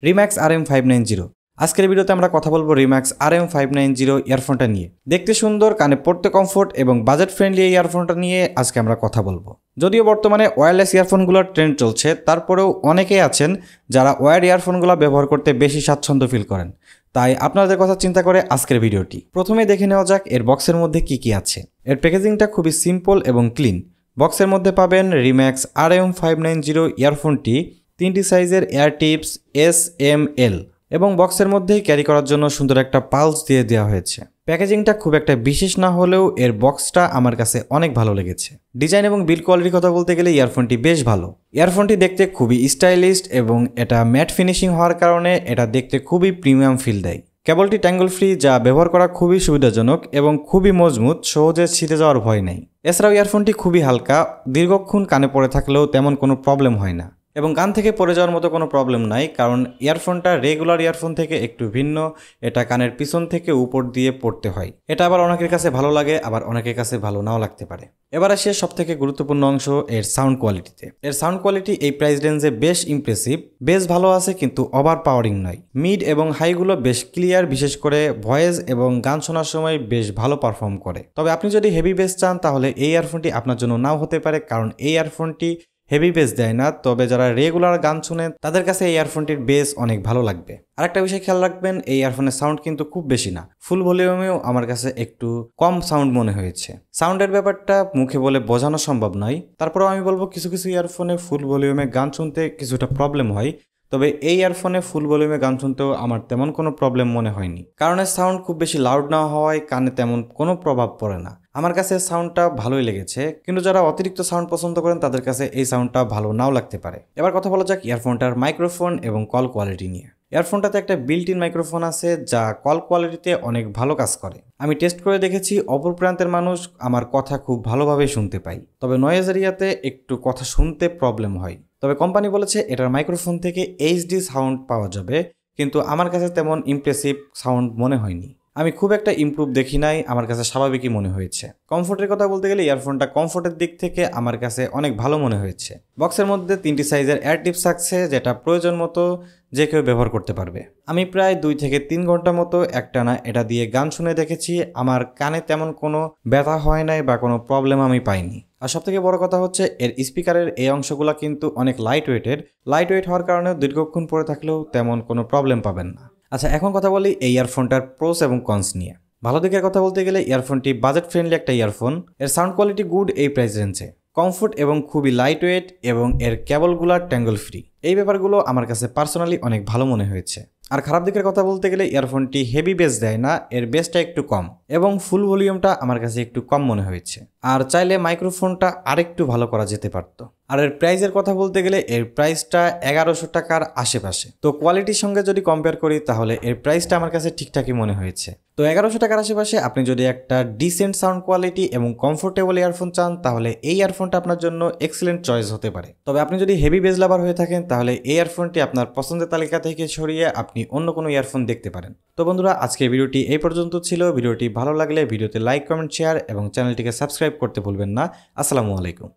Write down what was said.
Remax RM590। আজকের ভিডিওতে আমরা কথা বলবো রিম্যাক্স RM590 ইয়ারফোনটা নিয়ে। দেখতে সুন্দর, কানে পড়তে কমফোর্ট এবং বাজেট ফ্রেন্ডলি এই ইয়ারফোনটা নিয়ে আজকে আমরা কথা বলবো। যদিও বর্তমানে ওয়্যারলেস ইয়ারফোনগুলোর ট্রেন্ড চলছে, তারপরেও অনেকেই আছেন যারা ওয়্যার ইয়ারফোনগুলো ব্যবহার করতে বেশি স্বাচ্ছন্দ্য ফিল করেন। তাই আপনাদের কথা চিন্তা করে আজকের ভিডিওটি। প্রথমে দেখে নেওয়া যাক এর বক্সের মধ্যে কি কি আছে। এর প্যাকেজিংটা খুবই সিম্পল এবং ক্লিন। বক্সের মধ্যে পাবেন রিম্যাক্স RM590 ইয়ারফোনটি 3টি সাইজের এয়ার টিপস SML এবং বক্সের মধ্যেই ক্যারি করার জন্য সুন্দর একটা পালস দিয়ে দেওয়া হয়েছে। প্যাকেজিংটা খুব একটা বিশেষ না হলেও এর বক্সটা আমার কাছে অনেক ভালো লেগেছে। ডিজাইন এবং বিল্ড কোয়ালিটির কথা বলতে গেলে ইয়ারফোনটি বেশ ভালো। ইয়ারফোনটি দেখতে খুবই স্টাইলিশড এবং এটা ম্যাট ফিনিশিং হওয়ার কারণে এটা দেখতে খুবই প্রিমিয়াম ফিল দেয়। কেবলটি ট্যাঙ্গল ফ্রি, যা ব্যবহার করা খুবই সুবিধাজনক এবং খুবই মজবুত, সহজে ছিঁড়ে যাওয়ার ভয় নেই। এছাড়াও ইয়ারফোনটি খুবই হালকা, দীর্ঘক্ষণ কানে পড়ে থাকলেও তেমন কোনো প্রবলেম হয় না এবং কান থেকে পড়ে যাওয়ার মতো কোনো প্রবলেম নাই, কারণ ইয়ারফোনটা রেগুলার ইয়ারফোন থেকে একটু ভিন্ন। এটা কানের পিছন থেকে উপর দিয়ে পড়তে হয়। এটা আবার অনেকের কাছে ভালো লাগে, আবার অনেকের কাছে ভালো নাও লাগতে পারে। এবার আসে সবথেকে গুরুত্বপূর্ণ অংশ, এর সাউন্ড কোয়ালিটিতে। এর সাউন্ড কোয়ালিটি এই প্রাইস রেঞ্জে বেশ ইমপ্রেসিভ। বেশ ভালো আছে, কিন্তু ওভার পাওয়ারিং নয়। মিড এবং হাইগুলো বেশ ক্লিয়ার, বিশেষ করে ভয়েস এবং গান শোনার সময় বেশ ভালো পারফর্ম করে। তবে আপনি যদি হেভি বেস চান তাহলে এই ইয়ারফোনটি আপনার জন্য নাও হতে পারে, কারণ এই ইয়ারফোনটি হেভি বেস দেয় না। তবে যারা রেগুলার গান শুনেন তাদের কাছে এই ইয়ারফোনটির বেস অনেক ভালো লাগবে। আরেকটা বিষয় খেয়াল রাখবেন, এই ইয়ারফোনের সাউন্ড কিন্তু খুব বেশি না। ফুল ভলিউমেও আমার কাছে একটু কম সাউন্ড মনে হয়েছে। সাউন্ডের ব্যাপারটা মুখে বলে বোঝানো সম্ভব নয়। তারপরেও আমি বলবো কিছু কিছু ইয়ারফোনে ফুল ভলিউমে গান শুনতে কিছুটা প্রবলেম হয়। তবে এই ইয়ারফোনে ফুল ভলিউমে গান শুনতেও আমার তেমন কোনো প্রবলেম মনে হয়নি, কারণ এর সাউন্ড খুব বেশি লাউড না হওয়ায় কানে তেমন কোনো প্রভাব পড়ে না। আমার কাছে সাউন্ডটা ভালোই লেগেছে, কিন্তু যারা অতিরিক্ত সাউন্ড পছন্দ করেন তাদের কাছে এই সাউন্ডটা ভালো নাও লাগতে পারে। এবার কথা বলা যাক ইয়ারফোনটার মাইক্রোফোন এবং কল কোয়ালিটি নিয়ে। ইয়ারফোনটাতে একটা বিল্ট ইন মাইক্রোফোন আছে, যা কল কোয়ালিটিতে অনেক ভালো কাজ করে। আমি টেস্ট করে দেখেছি, অপর প্রান্তের মানুষ আমার কথা খুব ভালোভাবে শুনতে পাই। তবে নয়েজ এরিয়াতে একটু কথা শুনতে প্রবলেম হয়। তবে কোম্পানি বলেছে এটার মাইক্রোফোন থেকে HD সাউন্ড পাওয়া যাবে, কিন্তু আমার কাছে তেমন ইমপ্রেসিভ সাউন্ড মনে হয়নি। আমি খুব একটা ইমপ্রুভ দেখি নাই, আমার কাছে স্বাভাবিকই মনে হয়েছে। কমফোর্টের কথা বলতে গেলে ইয়ারফোনটা কমফোর্টের দিক থেকে আমার কাছে অনেক ভালো মনে হয়েছে। বক্সের মধ্যে 3টি সাইজের এয়ার টিপস আছে, যেটা প্রয়োজন মতো যে কেউ ব্যবহার করতে পারবে। আমি প্রায় 2 থেকে 3 ঘন্টা মতো একটানা এটা দিয়ে গান শুনে দেখেছি। আমার কানে তেমন কোনো ব্যথা হয় নাই বা কোনো প্রবলেম আমি পাইনি। আর সবথেকে বড় কথা হচ্ছে এর স্পিকারের এই অংশগুলো কিন্তু অনেক লাইট ওয়েট হওয়ার কারণে দীর্ঘক্ষণ পরে থাকলেও তেমন কোনো প্রবলেম পাবেন না। আচ্ছা, এখন কথা বলি এই ইয়ারফোনটার প্রোস এবং কনস নিয়ে। ভালো দিকের কথা বলতে গেলে ইয়ারফোনটি বাজেট ফ্রেন্ডলি একটা ইয়ারফোন। এর সাউন্ড কোয়ালিটি গুড এই প্রাইস রেঞ্জে। কমফোর্ট এবং খুবই লাইট ওয়েট এবং এর কেবলগুলো ট্যাঙ্গল ফ্রি। এই ব্যাপারগুলো আমার কাছে পার্সোনালি অনেক ভালো মনে হয়েছে। আর খারাপ দিকের কথা বলতে গেলে ইয়ারফোনটি হেভি বেস দেয় না, এর বেসটা একটু কম এবং ফুল ভলিউমটা আমার কাছে একটু কম মনে হয়েছে। আর চাইলে মাইক্রোফোনটা আরেকটু ভালো করা যেতে পারতো। আর এর প্রাইসের কথা বলতে গেলে এর প্রাইসটা 1100 টাকার আশেপাশে। তো কোয়ালিটির সঙ্গে যদি কম্পেয়ার করি তাহলে এর প্রাইসটা আমার কাছে ঠিকঠাকই মনে হয়েছে। তো 1100 টাকার আশেপাশে আপনি যদি একটা ডিসেন্ট সাউন্ড কোয়ালিটি এবং কমফোর্টেবল ইয়ারফোন চান তাহলে এই ইয়ারফোনটা আপনার জন্য এক্সিলেন্ট চয়েস হতে পারে। তবে আপনি যদি হেভি বেস লাভার হয়ে থাকেন তাহলে এই ইয়ারফোনটি আপনার পছন্দের তালিকা থেকে সরিয়ে আপনি অন্য কোনো ইয়ারফোন দেখতে পারেন। তো বন্ধুরা, আজকের ভিডিওটি এই পর্যন্ত ছিল। ভিডিওটি ভালো লাগলে ভিডিওতে লাইক, কমেন্ট, শেয়ার এবং চ্যানেলটিকে সাবস্ক্রাইব করতে ভুলবেন না। আসসালামু আলাইকুম।